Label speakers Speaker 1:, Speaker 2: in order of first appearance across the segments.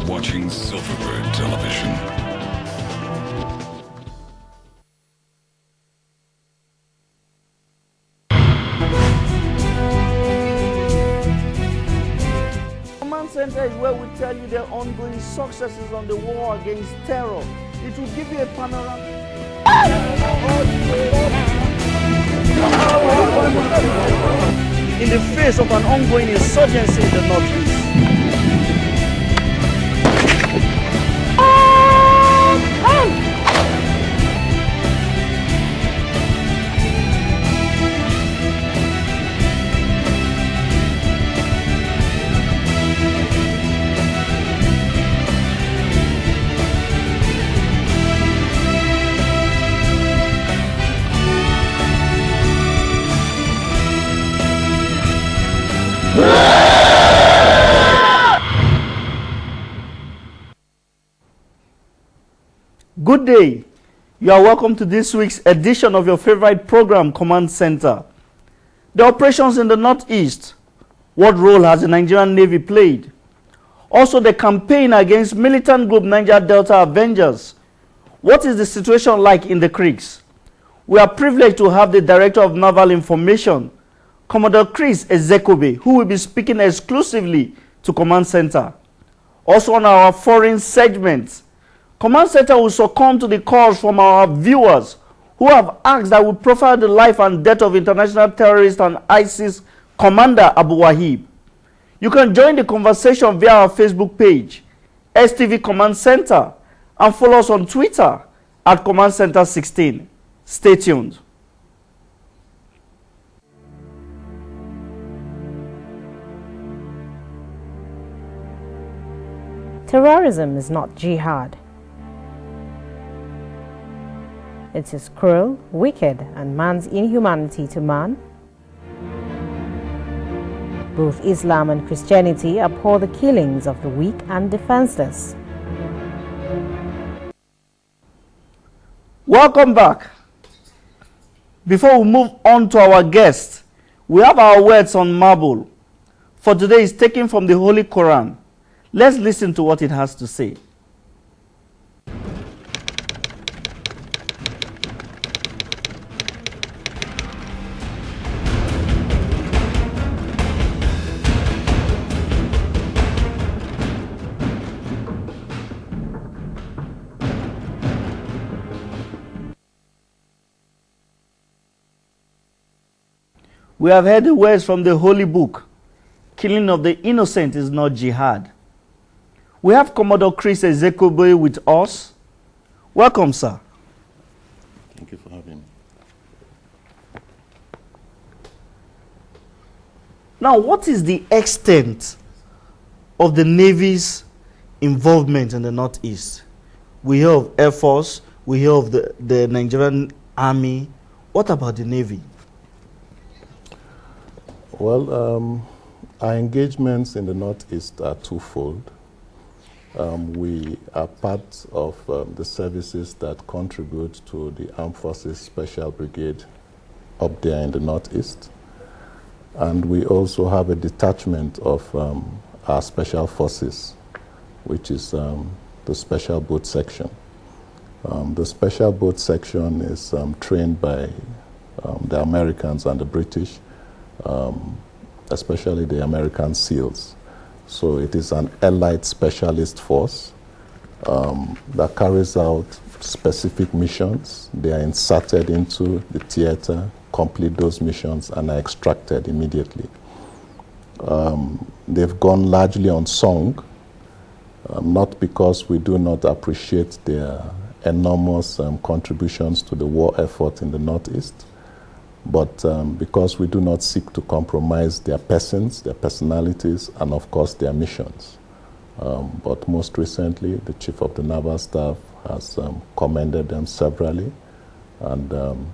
Speaker 1: watching Silverbird Television.
Speaker 2: Command Center is where we tell you the ongoing successes on the war against terror. It will give you a panorama. In the face of an ongoing insurgency in the northeast. Good day. You are welcome to this week's edition of your favorite program, Command Center. The operations in the Northeast. What role has the Nigerian Navy played? Also, the campaign against militant group Niger Delta Avengers. What is the situation like in the creeks? We are privileged to have the Director of Naval Information, Commodore EZEKOBE, who will be speaking exclusively to Command Center. Also on our foreign segments, Command Center will succumb to the calls from our viewers who have asked that we profile the life and death of international terrorist and ISIS commander Abu Wahib. You can join the conversation via our Facebook page, STV Command Center, and follow us on Twitter at Command Center 16. Stay tuned.
Speaker 3: Terrorism is not jihad. It is cruel, wicked, and man's inhumanity to man. Both Islam and Christianity abhor the killings of the weak and defenseless.
Speaker 2: Welcome back. Before we move on to our guest, we have our words on marble. For today is taken from the Holy Quran. Let's listen to what it has to say. We have heard the words from the Holy Book. Killing of the innocent is not jihad. We have Commodore EZEKOBE with us. Welcome, sir.
Speaker 4: Thank you for having me.
Speaker 2: Now, what is the extent of the Navy's involvement in the Northeast? We hear of Air Force, we hear of the Nigerian Army. What about the Navy?
Speaker 4: Well, our engagements in the Northeast are twofold. We are part of the services that contribute to the Armed Forces Special Brigade up there in the Northeast. And we also have a detachment of our Special Forces, which is the Special Boat Section. The Special Boat Section is trained by the Americans and the British, especially the American SEALs. So it is an allied specialist force that carries out specific missions. They are inserted into the theater, complete those missions, and are extracted immediately. They've gone largely unsung, not because we do not appreciate their enormous contributions to the war effort in the Northeast, but because we do not seek to compromise their persons, their personalities, and of course their missions. But most recently, the Chief of the Naval Staff has commended them severally and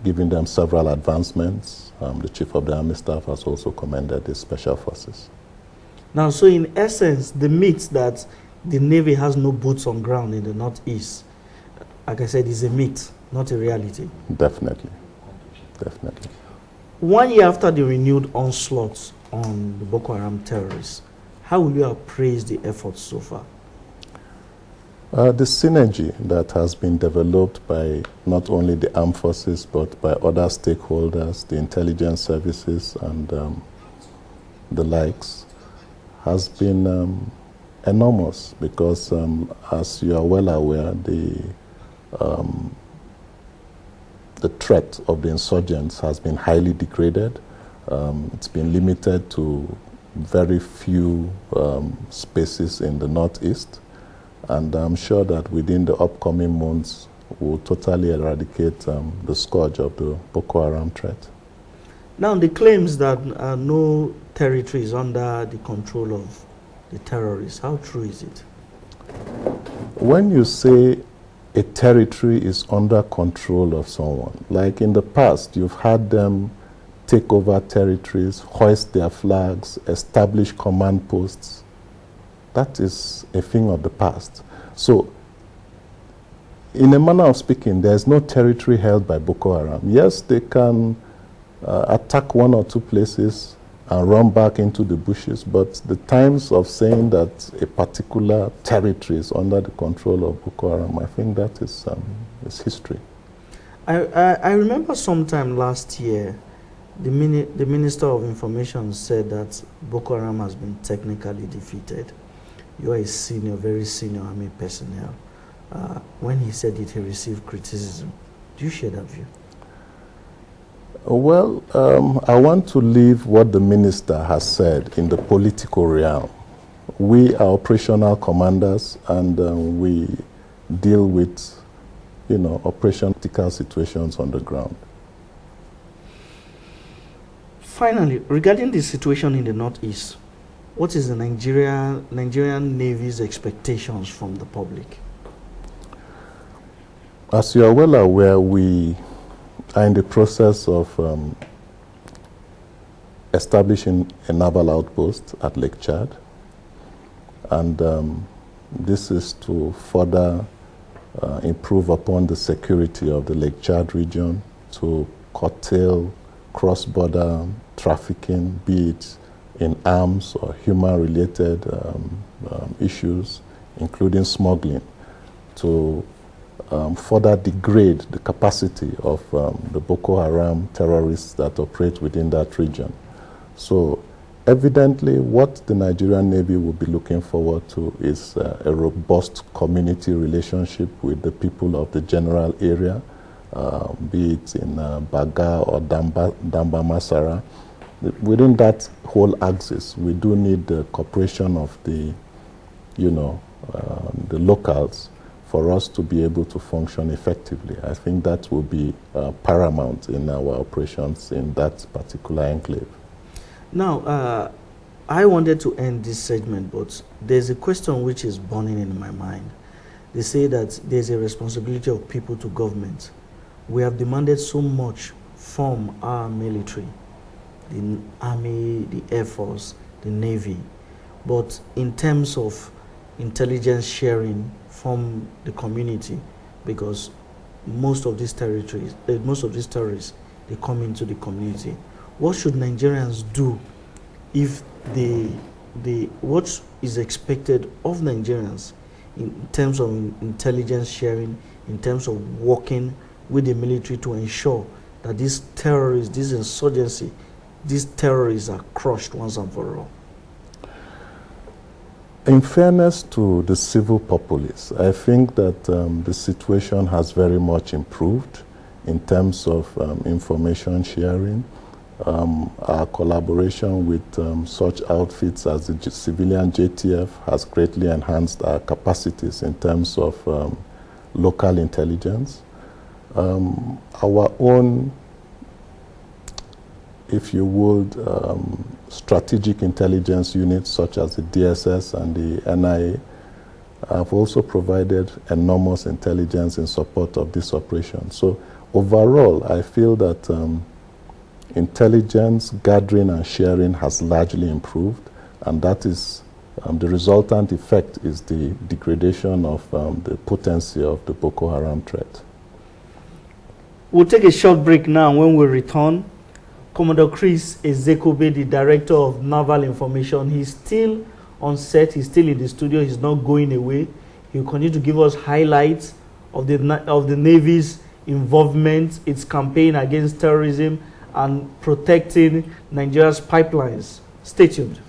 Speaker 4: given them several advancements. The Chief of the Army Staff has also commended the Special Forces.
Speaker 2: Now, so in essence, the myth that the Navy has no boots on ground in the Northeast, like I said, is a myth, not a reality.
Speaker 4: Definitely, definitely.
Speaker 2: 1 year after the renewed onslaught on the Boko Haram terrorists, How will you appraise the efforts so far?
Speaker 4: The synergy that has been developed by not only the armed forces but by other stakeholders, the intelligence services and the likes, has been enormous because, as you are well aware, the threat of the insurgents has been highly degraded. It's been limited to very few spaces in the northeast. And I'm sure that within the upcoming months, we'll totally eradicate the scourge of the Boko Haram threat.
Speaker 2: Now, the claims that no territory is under the control of the terrorists, how true is it?
Speaker 4: When you say a territory is under control of someone, like in the past, you've had them take over territories, hoist their flags, establish command posts. That is a thing of the past. So, in a manner of speaking, there is no territory held by Boko Haram. Yes, they can attack one or two places and run back into the bushes, but the times of saying that a particular territory is under the control of Boko Haram, I think that is history.
Speaker 2: I remember sometime last year, the Minister of Information said that Boko Haram has been technically defeated. You are a senior, very senior army personnel. When he said it, he received criticism. Do you share that view?
Speaker 4: Well, I want to leave what the minister has said in the political realm. We are operational commanders, and we deal with, operational situations on the ground.
Speaker 2: Finally, regarding the situation in the northeast, what is the Nigerian Navy's expectations from the public?
Speaker 4: As you are well aware, we are in the process of establishing a naval outpost at Lake Chad. And this is to further improve upon the security of the Lake Chad region, to curtail cross-border trafficking, be it in arms or human-related issues, including smuggling, to further degrade the capacity of the Boko Haram terrorists that operate within that region. So evidently what the Nigerian Navy will be looking forward to is a robust community relationship with the people of the general area, be it in Baga or Damba Masara. Within that whole axis, we do need the cooperation of the locals for us to be able to function effectively. I think that will be paramount in our operations in that particular enclave. Now,
Speaker 2: I wanted to end this segment, but there's a question which is burning in my mind. They say that there's a responsibility of people to government. We have demanded so much from our military, the Army, the Air Force, the Navy, but in terms of intelligence sharing from the community, because most of these territories, most of these terrorists, they come into the community. What should Nigerians do if what is expected of Nigerians in terms of intelligence sharing, in terms of working with the military to ensure that these terrorists, this insurgency, these terrorists are crushed once and for all?
Speaker 4: In fairness to the civil populace, I think that the situation has very much improved in terms of information sharing. Our collaboration with such outfits as the civilian JTF has greatly enhanced our capacities in terms of local intelligence. Our own, if you would, strategic intelligence units such as the DSS and the NIA have also provided enormous intelligence in support of this operation. So overall, I feel that intelligence gathering and sharing has largely improved, and that is the resultant effect is the degradation of the potency of the Boko Haram threat.
Speaker 2: We'll take a short break now. When we return, Commodore Chris EZEKOBE, the Director of Naval Information, he's still on set. He's still in the studio. He's not going away. He'll continue to give us highlights of the Navy's involvement, its campaign against terrorism, and protecting Nigeria's pipelines. Stay tuned.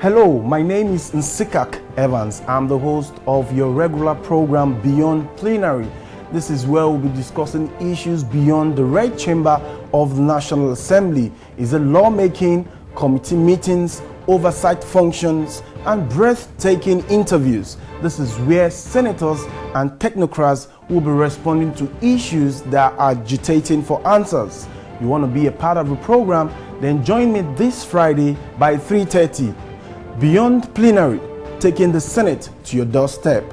Speaker 5: Hello, my name is Nsikak Evans. I'm the host of your regular program Beyond Plenary. This is where we'll be discussing issues beyond the Red Chamber of the National Assembly. It's a lawmaking, committee meetings, oversight functions, and breathtaking interviews. This is where senators and technocrats will be responding to issues that are agitating for answers. You want to be a part of the program? Then join me this Friday by 3:30. Beyond Plenary, taking the Senate to your doorstep.